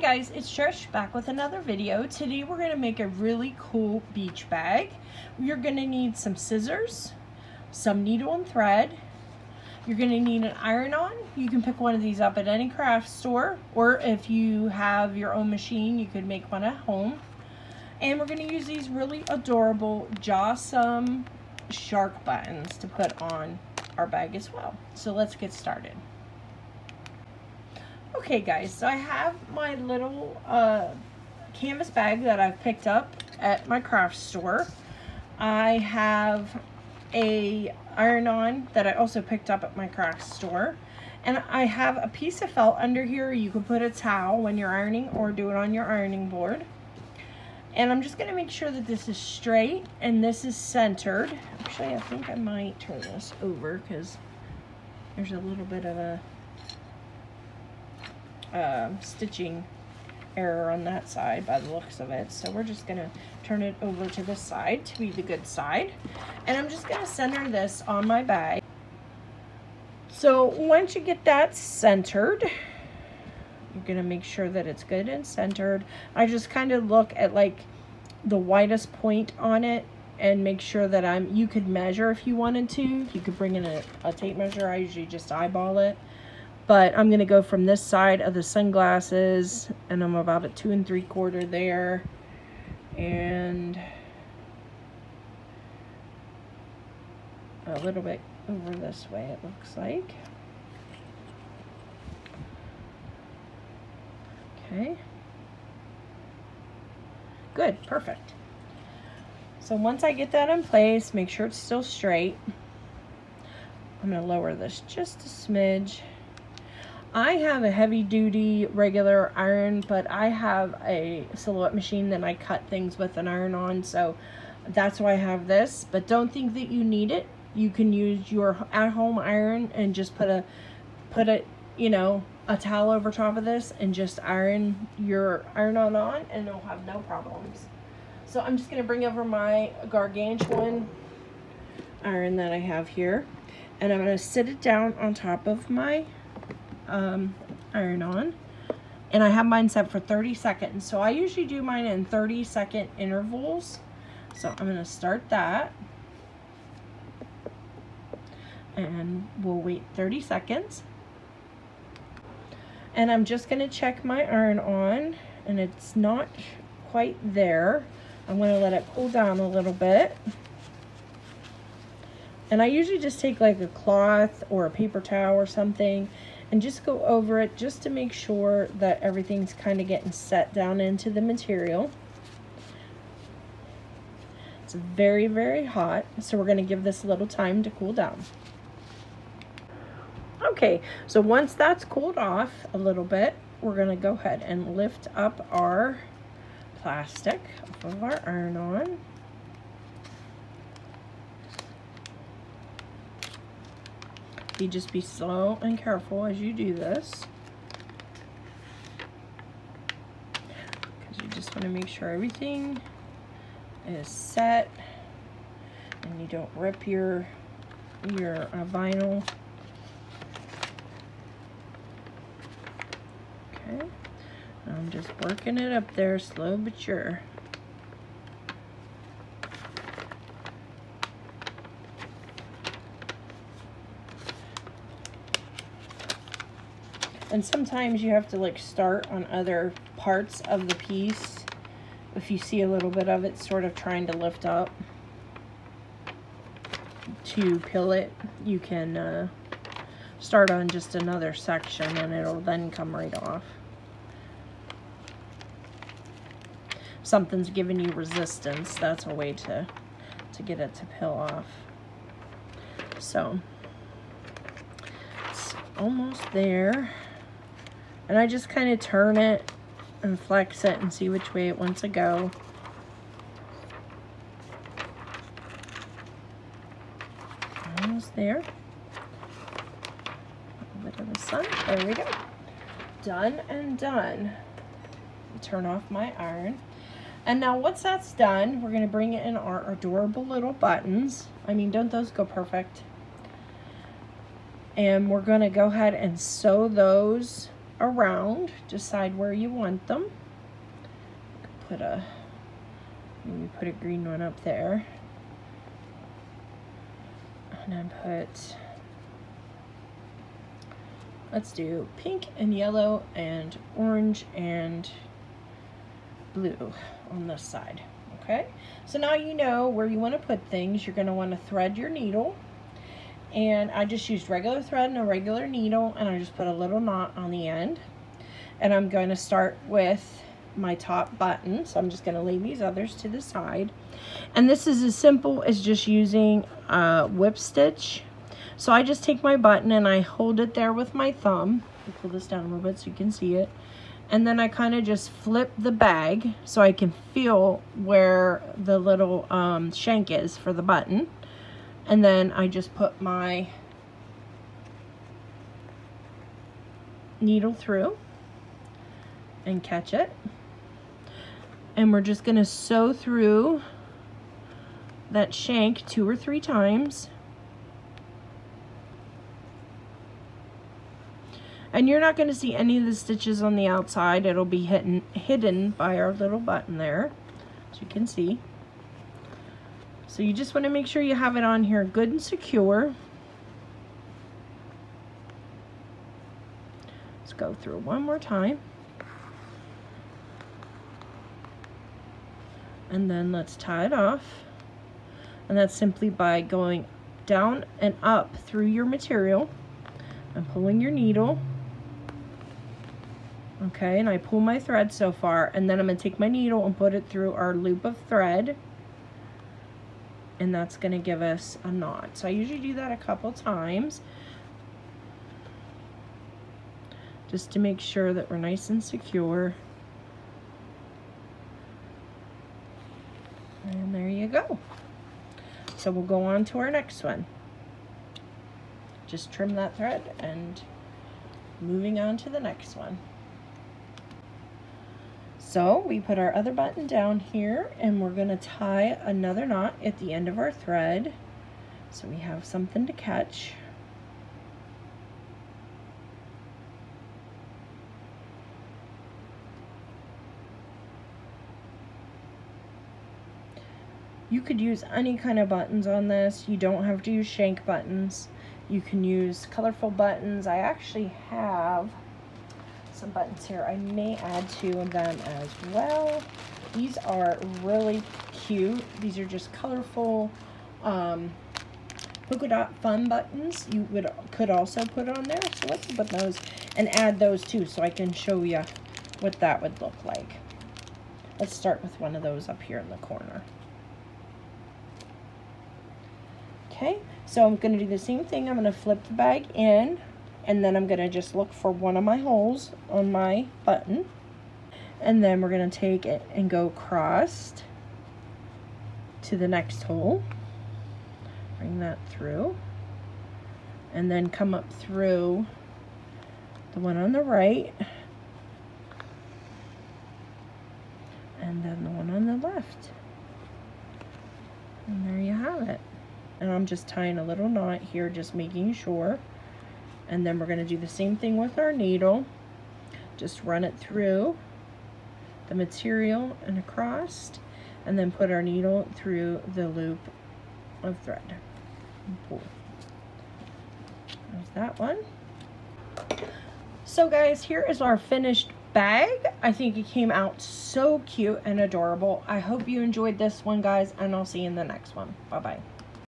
guys, it's Trish back with another video. Today we're going to make a really cool beach bag. You're going to need some scissors, some needle and thread. You're going to need an iron-on. You can pick one of these up at any craft store, or if you have your own machine, you could make one at home. And we're going to use these really adorable Jawsome shark buttons to put on our bag as well. So let's get started. Okay guys, so I have my little canvas bag that I've picked up at my craft store. I have a iron-on that I also picked up at my craft store. And I have a piece of felt under here. You can put a towel when you're ironing or do it on your ironing board. And I'm just going to make sure that this is straight and this is centered. Actually, I think I might turn this over because there's a little bit of a stitching error on that side by the looks of it. So we're just going to turn it over to this side to be the good side. And I'm just going to center this on my bag. So once you get that centered, you're going to make sure that it's good and centered. I just kind of look at like the widest point on it and make sure that you could measure if you wanted to. You could bring in a tape measure. I usually just eyeball it. But I'm going to go from this side of the sunglasses, and I'm about at 2 3/4 there. And a little bit over this way, it looks like. Okay. Good, perfect. So once I get that in place, make sure it's still straight. I'm going to lower this just a smidge. I have a heavy duty regular iron, but I have a silhouette machine that I cut things with an iron on, so that's why I have this. But don't think that you need it. You can use your at-home iron and just put a towel over top of this and just iron your iron-on and it'll have no problems. So I'm just going to bring over my gargantuan iron that I have here, and I'm going to sit it down on top of my iron-on, and I have mine set for 30 seconds. So I usually do mine in 30-second intervals. So I'm going to start that, and we'll wait 30 seconds. And I'm just going to check my iron-on, and it's not quite there. I'm going to let it cool down a little bit. And I usually just take like a cloth or a paper towel or something and just go over it just to make sure that everything's kind of getting set down into the material. It's very, very hot, so we're going to give this a little time to cool down. Okay, so once that's cooled off a little bit, we're going to go ahead and lift up our plastic off of our iron-on. You just be slow and careful as you do this, because you just want to make sure everything is set and you don't rip your vinyl. Okay, I'm just working it up there, slow but sure. And sometimes you have to like start on other parts of the piece. If you see a little bit of it sort of trying to lift up to peel it, you can start on just another section and it'll then come right off. Something's giving you resistance, that's a way to get it to peel off. So it's almost there. And I just kind of turn it and flex it and see which way it wants to go. Almost there. A little bit of the sun. There we go. Done and done. Turn off my iron. And now once that's done, we're going to bring in our adorable little buttons. I mean, don't those go perfect? And we're going to go ahead and sew those around, decide where you want them. Maybe put a green one up there. And then let's do pink and yellow and orange and blue on this side. Okay, so now you know where you want to put things. You're going to want to thread your needle, and I just used regular thread and a regular needle, and I just put a little knot on the end. And I'm going to start with my top button, so I'm just going to leave these others to the side. And this is as simple as just using a whip stitch. So I just take my button and I hold it there with my thumb. I'll pull this down a little bit so you can see it. And then I kind of just flip the bag so I can feel where the little shank is for the button. And then I just put my needle through and catch it. And we're just going to sew through that shank 2 or 3 times. And you're not going to see any of the stitches on the outside. It'll be hidden by our little button there, as you can see. So you just want to make sure you have it on here good and secure. Let's go through one more time. And then let's tie it off. And that's simply by going down and up through your material and pulling your needle. Okay, and I pull my thread so far, and then I'm going to take my needle and put it through our loop of thread, and that's going to give us a knot. So I usually do that a couple times just to make sure that we're nice and secure. And there you go. So we'll go on to our next one. Just trim that thread and moving on to the next one. So we put our other button down here, and we're going to tie another knot at the end of our thread so we have something to catch. You could use any kind of buttons on this. You don't have to use shank buttons. You can use colorful buttons. I actually have some buttons here. I may add 2 of them as well. These are really cute. These are just colorful polka dot fun buttons you could also put on there. So let's put those and add those too so I can show you what that would look like. Let's start with one of those up here in the corner. Okay, so I'm going to do the same thing. I'm going to flip the bag in, and then I'm going to just look for one of my holes on my button. And then we're going to take it and go across to the next hole. Bring that through. And then come up through the one on the right. And then the one on the left. And there you have it. And I'm just tying a little knot here, just making sure. And then we're going to do the same thing with our needle. Just run it through the material and across, and then put our needle through the loop of thread and pull. There's that one. So guys, here is our finished bag. I think it came out so cute and adorable. I hope you enjoyed this one, guys, and I'll see you in the next one. Bye bye.